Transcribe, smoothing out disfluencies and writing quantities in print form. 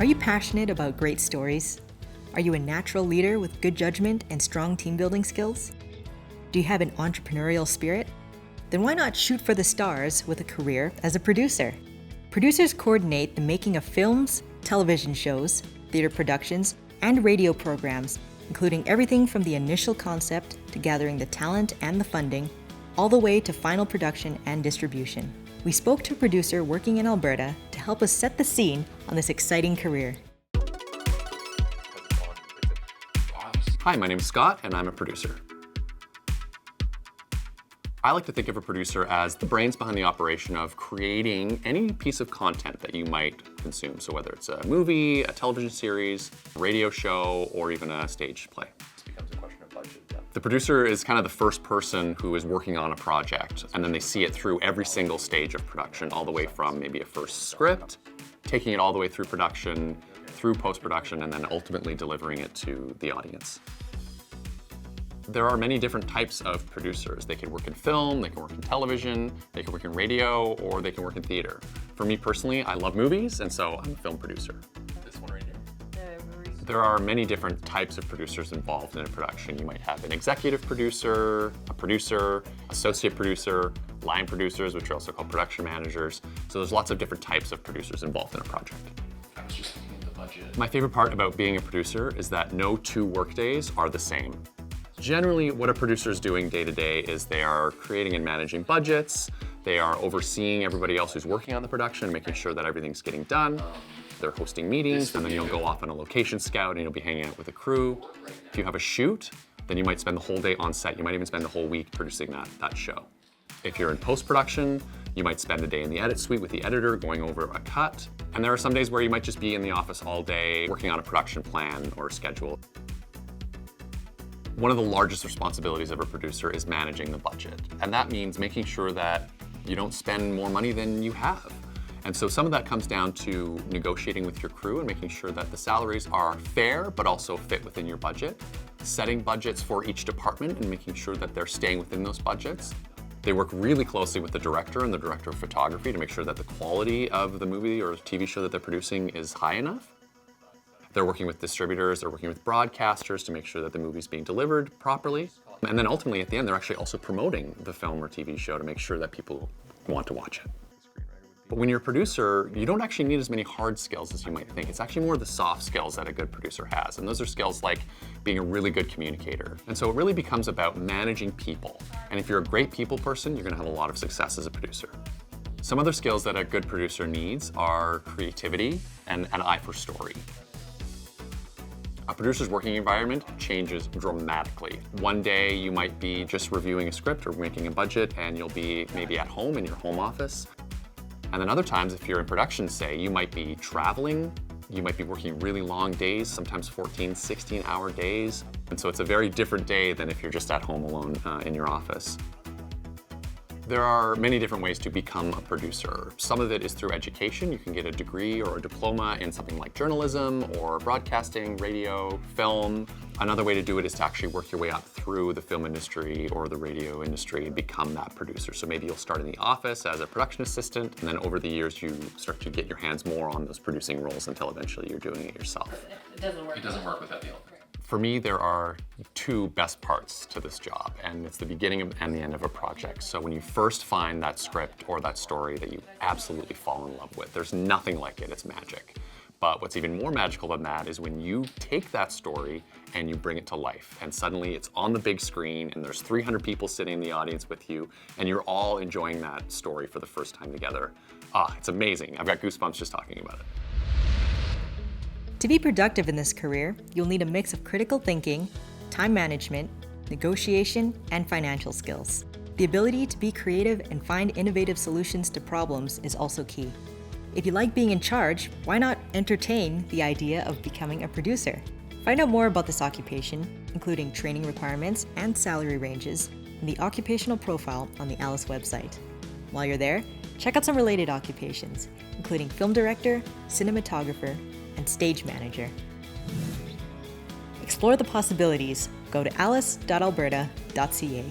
Are you passionate about great stories? Are you a natural leader with good judgment and strong team building skills? Do you have an entrepreneurial spirit? Then why not shoot for the stars with a career as a producer? Producers coordinate the making of films, television shows, theater productions, and radio programs, including everything from the initial concept to gathering the talent and the funding, all the way to final production and distribution. We spoke to a producer working in Alberta to help us set the scene on this exciting career. Hi, my name is Scott, and I'm a producer. I like to think of a producer as the brains behind the operation of creating any piece of content that you might consume. So whether it's a movie, a television series, a radio show, or even a stage play. This becomes a question of budget. Yeah. The producer is kind of the first person who is working on a project, and then they see it through every single stage of production, all the way from maybe a first script, taking it all the way through production, through post-production, and then ultimately delivering it to the audience. There are many different types of producers. They can work in film, they can work in television, they can work in radio, or they can work in theater. For me personally, I love movies, and so I'm a film producer. This one right here. There are many different types of producers involved in a production. You might have an executive producer, a producer, associate producer, line producers, which are also called production managers. So there's lots of different types of producers involved in a project. I was just thinking of the budget. My favorite part about being a producer is that no 2 workdays are the same. Generally, what a producer is doing day to day is they are creating and managing budgets, they are overseeing everybody else who's working on the production, making sure that everything's getting done. They're hosting meetings, and then you'll go off on a location scout and you'll be hanging out with a crew. If you have a shoot, then you might spend the whole day on set. You might even spend the whole week producing that show. If you're in post-production, you might spend a day in the edit suite with the editor going over a cut. And there are some days where you might just be in the office all day working on a production plan or a schedule. One of the largest responsibilities of a producer is managing the budget. And that means making sure that you don't spend more money than you have. And so some of that comes down to negotiating with your crew and making sure that the salaries are fair, but also fit within your budget. Setting budgets for each department and making sure that they're staying within those budgets. They work really closely with the director and the director of photography to make sure that the quality of the movie or TV show that they're producing is high enough. They're working with distributors, they're working with broadcasters to make sure that the movie's being delivered properly. And then ultimately at the end, they're actually also promoting the film or TV show to make sure that people want to watch it. But when you're a producer, you don't actually need as many hard skills as you might think. It's actually more the soft skills that a good producer has. And those are skills like being a really good communicator. And so it really becomes about managing people. And if you're a great people person, you're gonna have a lot of success as a producer. Some other skills that a good producer needs are creativity and an eye for story. A producer's working environment changes dramatically. One day you might be just reviewing a script or making a budget and you'll be maybe at home in your home office. And then other times, if you're in production, say, you might be traveling, you might be working really long days, sometimes 14, 16-hour days. And so it's a very different day than if you're just at home alone in your office. There are many different ways to become a producer. Some of it is through education. You can get a degree or a diploma in something like journalism or broadcasting, radio, film. Another way to do it is to actually work your way up through the film industry or the radio industry and become that producer. So maybe you'll start in the office as a production assistant, and then over the years you start to get your hands more on those producing roles until eventually you're doing it yourself. It doesn't work without the element. For me, there are 2 best parts to this job, and it's the beginning and the end of a project. So when you first find that script or that story that you absolutely fall in love with, there's nothing like it, it's magic. But what's even more magical than that is when you take that story and you bring it to life, and suddenly it's on the big screen and there's 300 people sitting in the audience with you, and you're all enjoying that story for the first time together. It's amazing. I've got goosebumps just talking about it. To be productive in this career, you'll need a mix of critical thinking, time management, negotiation, and financial skills. The ability to be creative and find innovative solutions to problems is also key. If you like being in charge, why not entertain the idea of becoming a producer? Find out more about this occupation, including training requirements and salary ranges, in the occupational profile on the ALICE website. While you're there, check out some related occupations, including film director, cinematographer, and stage manager. Explore the possibilities. Go to alice.alberta.ca.